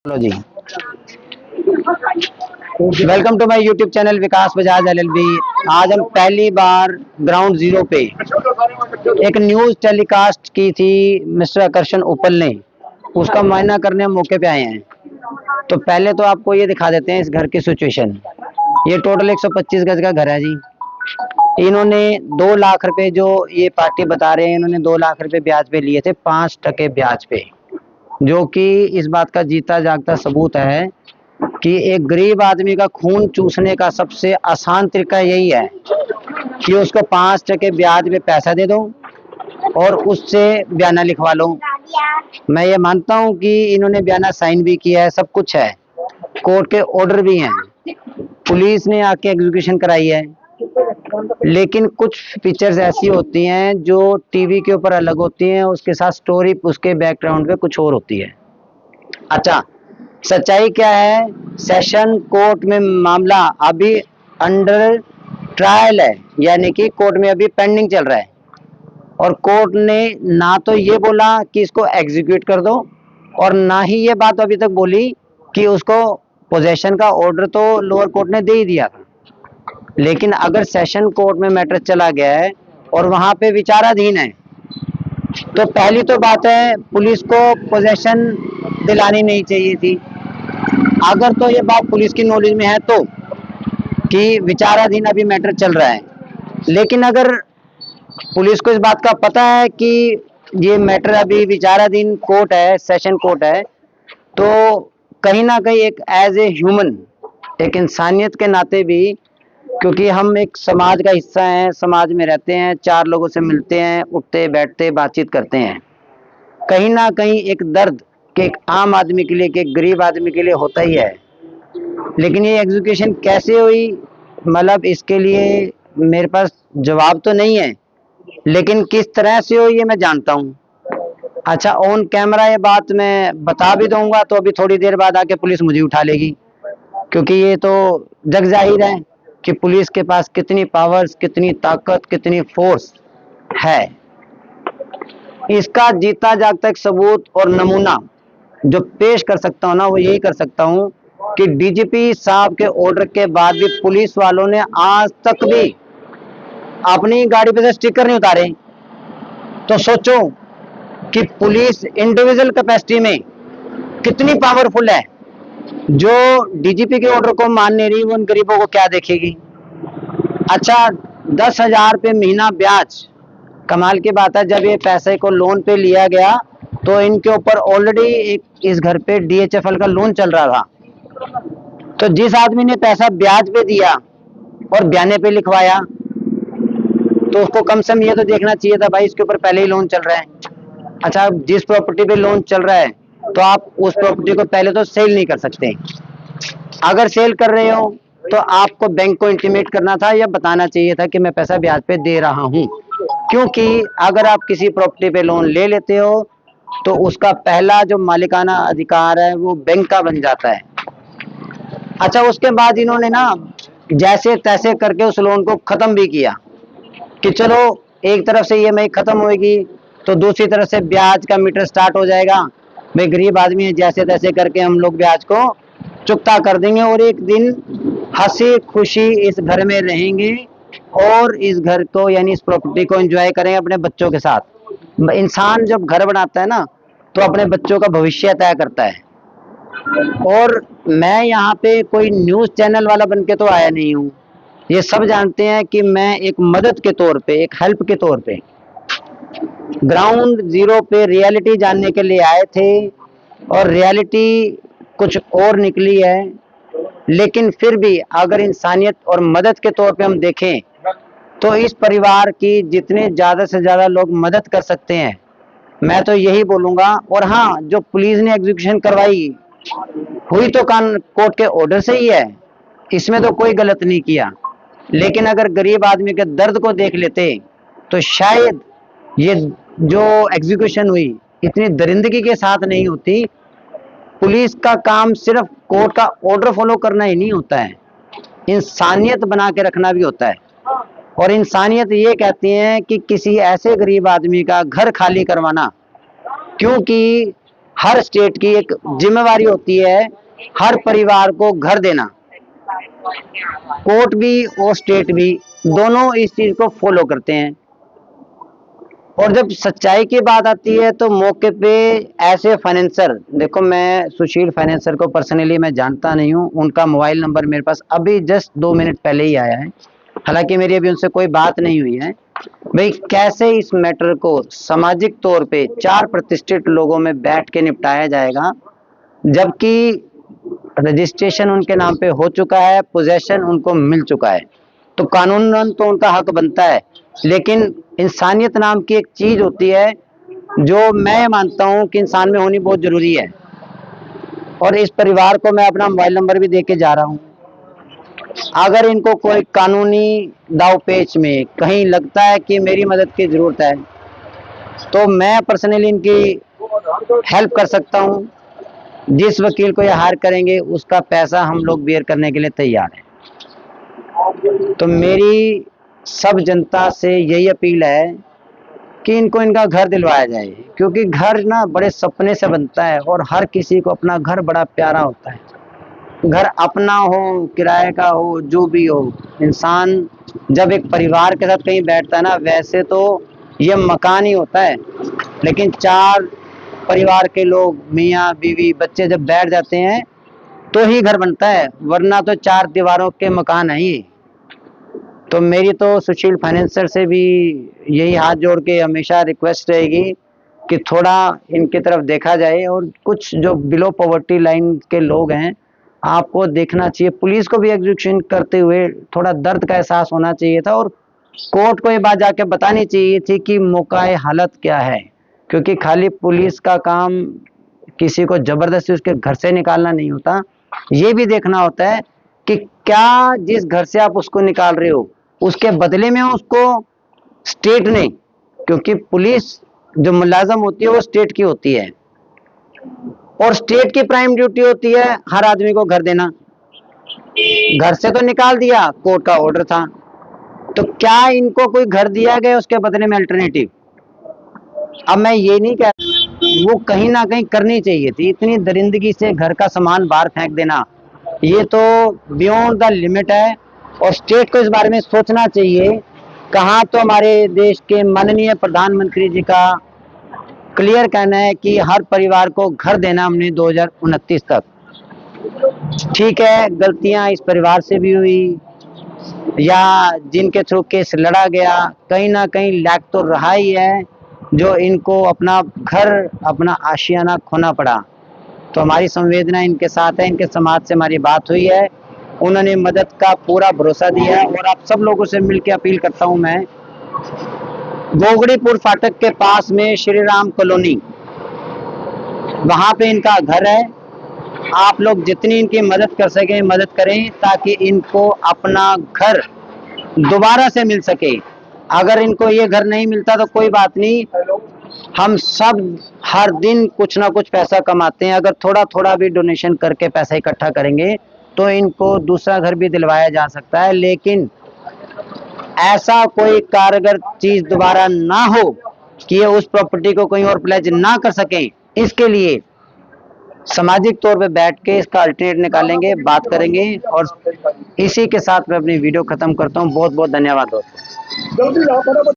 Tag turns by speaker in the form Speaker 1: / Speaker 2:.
Speaker 1: Hello ji, welcome to my YouTube channel Vikas Bajaj LLB. आज हम पहली बार ग्राउंड जीरो पे एक न्यूज टेलीकास्ट की थी मिस्टर आकर्षण उपल ने, उसका मुआयना करने हम मौके पे आए हैं। तो पहले तो आपको ये दिखा देते हैं इस घर की सिचुएशन। ये टोटल 125 गज का घर है जी। इन्होंने 2 लाख रुपए, जो ये पार्टी बता रहे हैं, इन्होंने 2 लाख रुपए ब्याज पे लिए थे, 5% ब्याज पे, जो कि इस बात का जीता जागता सबूत है कि एक गरीब आदमी का खून चूसने का सबसे आसान तरीका यही है कि उसको 5% ब्याज पे पैसा दे दो और उससे बयाना लिखवा लो। मैं ये मानता हूँ कि इन्होंने बयाना साइन भी किया है, सब कुछ है, कोर्ट के ऑर्डर भी हैं, पुलिस ने आके एग्जीक्यूशन कराई है। लेकिन कुछ पिक्चर्स ऐसी होती हैं जो टीवी के ऊपर अलग होती हैं, उसके साथ स्टोरी उसके बैकग्राउंड पे कुछ और होती है। अच्छा, सच्चाई क्या है? सेशन कोर्ट में मामला अभी अंडर ट्रायल है, यानी कि कोर्ट में अभी पेंडिंग चल रहा है, और कोर्ट ने ना तो ये बोला कि इसको एग्जीक्यूट कर दो, और ना ही ये बात अभी तक बोली कि उसको पोजेशन का ऑर्डर तो लोअर कोर्ट ने दे ही दिया था। लेकिन अगर सेशन कोर्ट में मैटर चला गया है और वहां पे विचाराधीन है, तो पहली तो बात है पुलिस को पोजेशन दिलानी नहीं चाहिए थी। अगर तो ये बात पुलिस की नॉलेज में है तो, कि विचाराधीन अभी मैटर चल रहा है, लेकिन अगर पुलिस को इस बात का पता है कि ये मैटर अभी विचाराधीन कोर्ट है, सेशन कोर्ट है, तो कहीं ना कहीं एक एज ए ह्यूमन, एक इंसानियत के नाते भी, क्योंकि हम एक समाज का हिस्सा हैं, समाज में रहते हैं, 4 लोगों से मिलते हैं, उठते बैठते बातचीत करते हैं, कहीं ना कहीं एक दर्द कि एक आम आदमी के लिए, कि एक गरीब आदमी के लिए होता ही है। लेकिन ये एग्जीक्यूशन कैसे हुई, मतलब इसके लिए मेरे पास जवाब तो नहीं है, लेकिन किस तरह से हुई ये मैं जानता हूँ। अच्छा, ऑन कैमरा ये बात मैं बता भी दूंगा तो अभी थोड़ी देर बाद आके पुलिस मुझे उठा लेगी, क्योंकि ये तो जग जाहिर है कि पुलिस के पास कितनी पावर्स, कितनी ताकत, कितनी फोर्स है। इसका जीता जागता एक सबूत और नमूना जो पेश कर सकता हूँ ना, वो यही कर सकता हूँ कि डीजीपी साहब के ऑर्डर के बाद भी पुलिस वालों ने आज तक भी अपनी गाड़ी पे से स्टिकर नहीं उतारे। तो सोचो कि पुलिस इंडिविजुअल कैपेसिटी में कितनी पावरफुल है। जो डीजीपी के ऑर्डर को मान नहीं रही, वो उन गरीबों को क्या देखेगी। अच्छा, 10,000 रुपये महीना ब्याज, कमाल की बात है, जब ये पैसे को लोन पे लिया गया तो इनके ऊपर ऑलरेडी एक इस घर पे डीएचएफएल का लोन चल रहा था। तो जिस आदमी ने पैसा ब्याज पे दिया और बयाने पे लिखवाया, तो उसको कम से कम ये तो देखना चाहिए था, भाई इसके ऊपर पहले ही लोन चल रहा है। अच्छा, जिस प्रॉपर्टी पे लोन चल रहा है तो आप उस प्रॉपर्टी को पहले तो सेल नहीं कर सकते। अगर सेल कर रहे हो तो आपको बैंक को इंटीमेट करना था या बताना चाहिए था कि मैं पैसा ब्याज पे दे रहा हूँ, क्योंकि अगर आप किसी प्रॉपर्टी पे लोन ले लेते हो तो उसका पहला जो मालिकाना अधिकार है वो बैंक का बन जाता है। अच्छा, उसके बाद इन्होंने ना जैसे तैसे करके उस लोन को खत्म भी किया कि चलो एक तरफ से ईएमआई खत्म होगी तो दूसरी तरफ से ब्याज का मीटर स्टार्ट हो जाएगा। भाई गरीब आदमी है, जैसे तैसे करके हम लोग ब्याज को चुकता कर देंगे और एक दिन हंसी खुशी इस घर में रहेंगे और इस घर को, यानी इस प्रॉपर्टी को एंजॉय करेंगे अपने बच्चों के साथ। इंसान जब घर बनाता है ना तो अपने बच्चों का भविष्य तय करता है। और मैं यहाँ पे कोई न्यूज चैनल वाला बन के तो आया नहीं हूँ, ये सब जानते हैं कि मैं एक मदद के तौर पे, एक हेल्प के तौर पे ग्राउंड जीरो पे रियलिटी जानने के लिए आए थे, और रियलिटी कुछ और निकली है। लेकिन फिर भी अगर इंसानियत और मदद के तौर पे हम देखें तो इस परिवार की जितने ज़्यादा से ज़्यादा लोग मदद कर सकते हैं, मैं तो यही बोलूँगा। और हाँ, जो पुलिस ने एग्जीक्यूशन करवाई हुई तो कोर्ट के ऑर्डर से ही है, इसमें तो कोई गलत नहीं किया। लेकिन अगर गरीब आदमी के दर्द को देख लेते तो शायद ये जो एग्जीक्यूशन हुई इतनी दरिंदगी के साथ नहीं होती। पुलिस का काम सिर्फ कोर्ट का ऑर्डर फॉलो करना ही नहीं होता है, इंसानियत बना के रखना भी होता है। और इंसानियत ये कहती है कि किसी ऐसे गरीब आदमी का घर खाली करवाना, क्योंकि हर स्टेट की एक जिम्मेवारी होती है हर परिवार को घर देना। कोर्ट भी और स्टेट भी दोनों इस चीज को फॉलो करते हैं। और जब सच्चाई की बात आती है तो मौके पे ऐसे फाइनेंसर, देखो मैं सुशील फाइनेंसर को पर्सनली मैं जानता नहीं हूँ, उनका मोबाइल नंबर मेरे पास अभी जस्ट 2 मिनट पहले ही आया है, हालांकि मेरी अभी उनसे कोई बात नहीं हुई है। भाई कैसे इस मैटर को सामाजिक तौर पे 4 प्रतिष्ठित लोगों में बैठ के निपटाया जाएगा, जबकि रजिस्ट्रेशन उनके नाम पे हो चुका है, पोजेशन उनको मिल चुका है, तो कानूनन तो उनका हक बनता है। लेकिन इंसानियत नाम की एक चीज होती है जो मैं मानता हूं कि इंसान में होनी बहुत जरूरी है। और इस परिवार को मैं अपना मोबाइल नंबर भी दे के जा रहा हूं। अगर इनको कोई कानूनी दावपेच में कहीं लगता है कि मेरी मदद की जरूरत है तो मैं पर्सनली इनकी हेल्प कर सकता हूं। जिस वकील को ये हायर करेंगे उसका पैसा हम लोग बेयर करने के लिए तैयार हैं। तो मेरी सब जनता से यही अपील है कि इनको इनका घर दिलवाया जाए, क्योंकि घर ना बड़े सपने से बनता है और हर किसी को अपना घर बड़ा प्यारा होता है। घर अपना हो, किराए का हो, जो भी हो, इंसान जब एक परिवार के साथ कहीं बैठता है ना, वैसे तो ये मकान ही होता है, लेकिन 4 परिवार के लोग, मियाँ बीवी बच्चे जब बैठ जाते हैं तो ही घर बनता है, वरना तो 4 दीवारों के मकान है ही। तो मेरी तो सुशील फाइनेंसर से भी यही हाथ जोड़ के हमेशा रिक्वेस्ट रहेगी कि थोड़ा इनकी तरफ देखा जाए, और कुछ जो बिलो पॉवर्टी लाइन के लोग हैं आपको देखना चाहिए। पुलिस को भी एग्जीक्यूशन करते हुए थोड़ा दर्द का एहसास होना चाहिए था, और कोर्ट को ये बात जाके बतानी चाहिए थी कि मौकाए हालत क्या है, क्योंकि खाली पुलिस का काम किसी को जबरदस्ती उसके घर से निकालना नहीं होता, ये भी देखना होता है कि क्या जिस घर से आप उसको निकाल रहे हो उसके बदले में उसको स्टेट ने, क्योंकि पुलिस जो मुलाजम होती है वो स्टेट की होती है और स्टेट की प्राइम ड्यूटी होती है हर आदमी को घर देना। घर से तो निकाल दिया, कोर्ट का ऑर्डर था, तो क्या इनको कोई घर दिया गया उसके बदले में अल्टरनेटिव? अब मैं ये नहीं कह, वो कहीं ना कहीं करनी चाहिए थी। इतनी दरिंदगी से घर का सामान बाहर फेंक देना ये तो बियॉन्ड द लिमिट है, और स्टेट को इस बारे में सोचना चाहिए। कहाँ तो हमारे देश के माननीय प्रधानमंत्री जी का क्लियर कहना है कि हर परिवार को घर देना हमने 2029 तक। ठीक है, गलतियां इस परिवार से भी हुई या जिनके थ्रू केस लड़ा गया, कहीं ना कहीं लैक तो रहा ही है, जो इनको अपना घर, अपना आशियाना खोना पड़ा। तो हमारी संवेदना इनके साथ है, इनके समाज से हमारी बात हुई है, उन्होंने मदद का पूरा भरोसा दिया है। और आप सब लोगों से मिलकर अपील करता हूं मैं, गोगड़ीपुर फाटक के पास में श्री राम कॉलोनी, वहां पे इनका घर है। आप लोग जितनी इनकी मदद कर सकें मदद करें, ताकि इनको अपना घर दोबारा से मिल सके। अगर इनको ये घर नहीं मिलता तो कोई बात नहीं, हम सब हर दिन कुछ ना कुछ पैसा कमाते हैं, अगर थोड़ा थोड़ा भी डोनेशन करके पैसा इकट्ठा करेंगे तो इनको दूसरा घर भी दिलवाया जा सकता है। लेकिन ऐसा कोई कारगर चीज दोबारा ना हो कि ये उस प्रॉपर्टी को कहीं और प्लेज ना कर सकें, इसके लिए सामाजिक तौर पे बैठ के इसका अल्टरनेट निकालेंगे, बात करेंगे। और इसी के साथ मैं अपनी वीडियो खत्म करता हूँ। बहुत बहुत धन्यवाद दोस्तों।